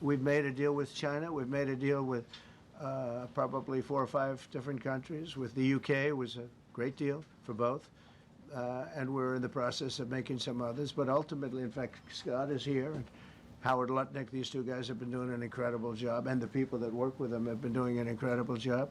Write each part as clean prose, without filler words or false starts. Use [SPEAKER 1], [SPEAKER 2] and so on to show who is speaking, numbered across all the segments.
[SPEAKER 1] We've made a deal with China. We've made a deal with probably 4 or 5 different countries. With the UK, it was a great deal for both. And we're in the process of making some others. But ultimately, in fact, Scott is here, and Howard Lutnick, these two guys have been doing an incredible job, and the people that work with them have been doing an incredible job.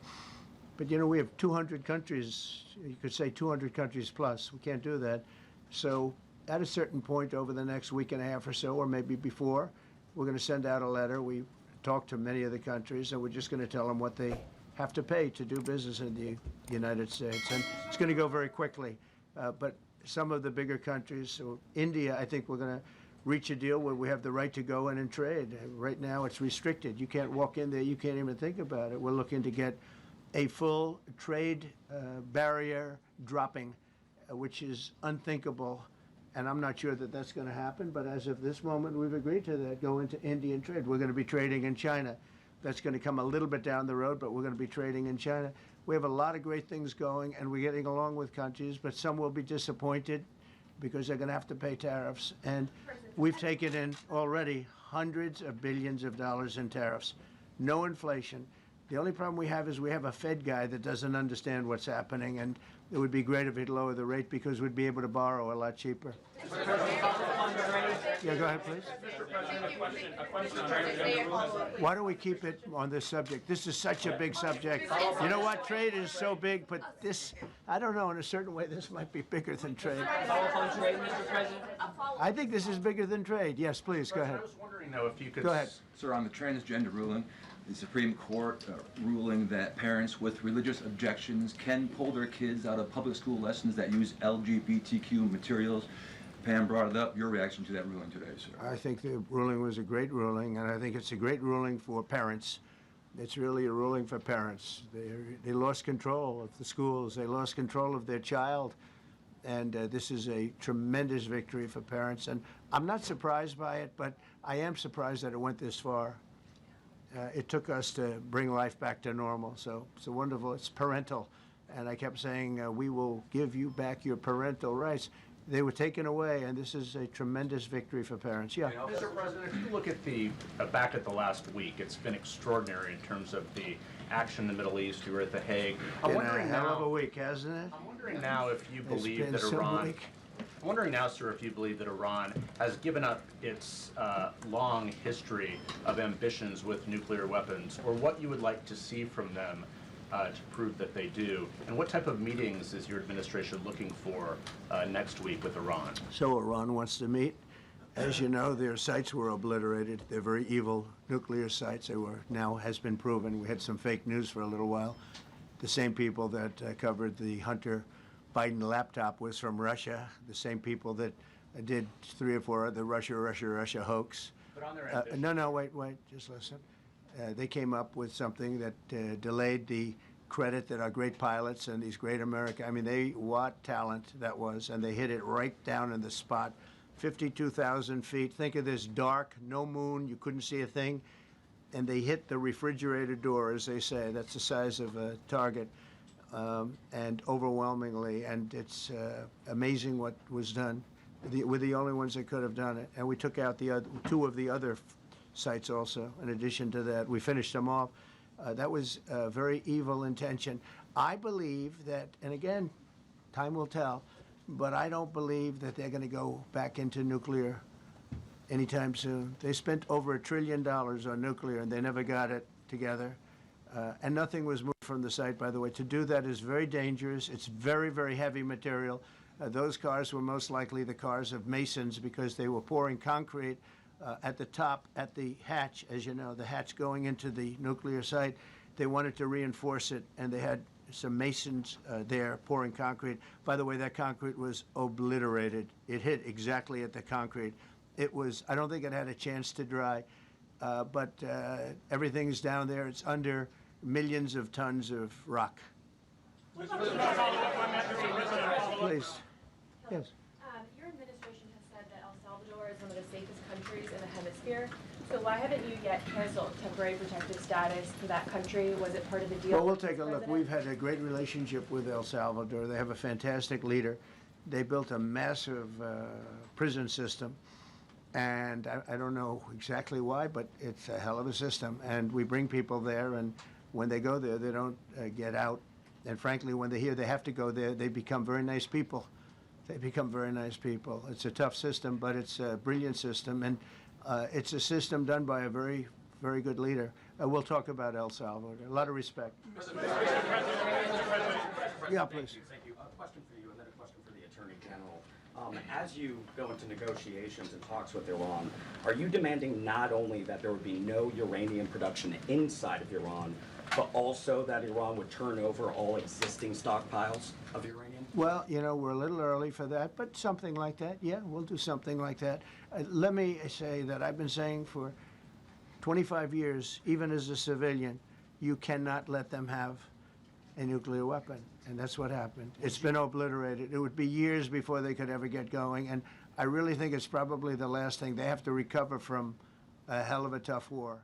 [SPEAKER 1] But, you know, we have 200 countries, you could say 200 countries plus. We can't do that. So at a certain point over the next week and a half or so, or maybe before, we're going to send out a letter. We talked to many of the countries, and we're just going to tell them what they have to pay to do business in the United States. And it's going to go very quickly. But some of the bigger countries, so India, I think we're going to reach a deal where we have the right to go in and trade. Right now it's restricted. You can't walk in there. You can't even think about it. We're looking to get a full trade barrier dropping, which is unthinkable. And I'm not sure that that's going to happen. But as of this moment, we've agreed to that, go into Indian trade. We're going to be trading in China. That's going to come a little bit down the road, but we're going to be trading in China. We have a lot of great things going, and we're getting along with countries, but some will be disappointed because they're going to have to pay tariffs. And we've taken in already hundreds of billions of dollars in tariffs. No inflation. The only problem we have is we have a Fed guy that doesn't understand what's happening, and it would be great if he'd lower the rate because we'd be able to borrow a lot cheaper. Yeah, go ahead, please. Why don't we keep it on this subject? This is such a big subject. You know what? Trade is so big, but this, I don't know, in a certain way, this might be bigger than trade. I think this is bigger than trade. Yes, please, go ahead.
[SPEAKER 2] I was wondering, though, if you could...
[SPEAKER 1] Go ahead.
[SPEAKER 3] Sir, on the transgender ruling, the Supreme Court ruling that parents with religious objections can pull their kids out of public school lessons that use LGBTQ materials. Pam brought it up. Your reaction to that ruling today, sir?
[SPEAKER 1] I think the ruling was a great ruling, and I think it's a great ruling for parents. It's really a ruling for parents. They lost control of the schools. They lost control of their child. And this is a tremendous victory for parents. And I'm not surprised by it, but I am surprised that it went this far. It took us to bring life back to normal. So it's wonderful. It's parental. And I kept saying, we will give you back your parental rights. They were taken away, and this is a tremendous victory for parents. Yeah.
[SPEAKER 2] Mr. President, if you look at the back at the last week, it's been extraordinary in terms of the action in the Middle East. You were at The Hague.
[SPEAKER 1] I'm wondering now, hell of a week, hasn't it?
[SPEAKER 2] I'm wondering now if you believe that Iran. I'm wondering now, sir, if you believe that Iran has given up its long history of ambitions with nuclear weapons, or what you would like to see from them to prove that they do, and what type of meetings is your administration looking for next week with Iran?
[SPEAKER 1] So Iran wants to meet. As you know, their sites were obliterated. They're very evil nuclear sites. They were, now has been proven. We had some fake news for a little while. The same people that covered the Hunter Biden laptop was from Russia. The same people that did 3 or 4 other Russia hoax.
[SPEAKER 2] But on their ambition.
[SPEAKER 1] No, wait, just listen. They came up with something that delayed the credit that our great pilots and these great what talent that was, and they hit it right down in the spot. 52,000 feet. Think of this dark, no moon, you couldn't see a thing, and they hit the refrigerator door, as they say. That's the size of a target, and overwhelmingly, and it's amazing what was done. We're the only ones that could have done it, and we took out the 2 of the other sites also. In addition to that, we finished them off. That was a very evil intention. I believe that, and again, time will tell, but I don't believe that they're going to go back into nuclear anytime soon. They spent over $1 trillion on nuclear, and they never got it together. And nothing was moved from the site, by the way. To do that is very dangerous. It's very, very heavy material. Those cars were most likely the cars of masons because they were pouring concrete at the top, at the hatch, as you know, the hatch going into the nuclear site. They wanted to reinforce it, and they had some masons there pouring concrete. By the way, that concrete was obliterated. It hit exactly at the concrete. It was, I don't think it had a chance to dry, but everything's down there. It's under millions of tons of rock. Please. Yes.
[SPEAKER 4] Your administration has said that El Salvador is one of the safest countries in the hemisphere. So why haven't you yet canceled temporary protective status for that country? Was it part of the deal?
[SPEAKER 1] Well, we'll take a look. We've had a great relationship with El Salvador. They have a fantastic leader. They built a massive prison system. And I don't know exactly why, but it's a hell of a system. And we bring people there, and when they go there, they don't get out. And frankly, when they hear they have to go there, they become very nice people. They become very nice people. It's a tough system, but it's a brilliant system. And it's a system done by a very, very good leader. We'll talk about El Salvador. A lot of respect. Yeah, please.
[SPEAKER 5] Thank you. A question for you and then a question for the Attorney General. As you go into negotiations and talks with Iran, are you demanding not only that there would be no uranium production inside of Iran, but also that Iran would turn over all existing stockpiles of uranium?
[SPEAKER 1] Well, you know, we're a little early for that, but something like that, yeah, we'll do something like that. Let me say that I've been saying for 25 years, even as a civilian, you cannot let them have a nuclear weapon. And that's what happened. It's been obliterated. It would be years before they could ever get going. And I really think it's probably the last thing. They have to recover from a hell of a tough war.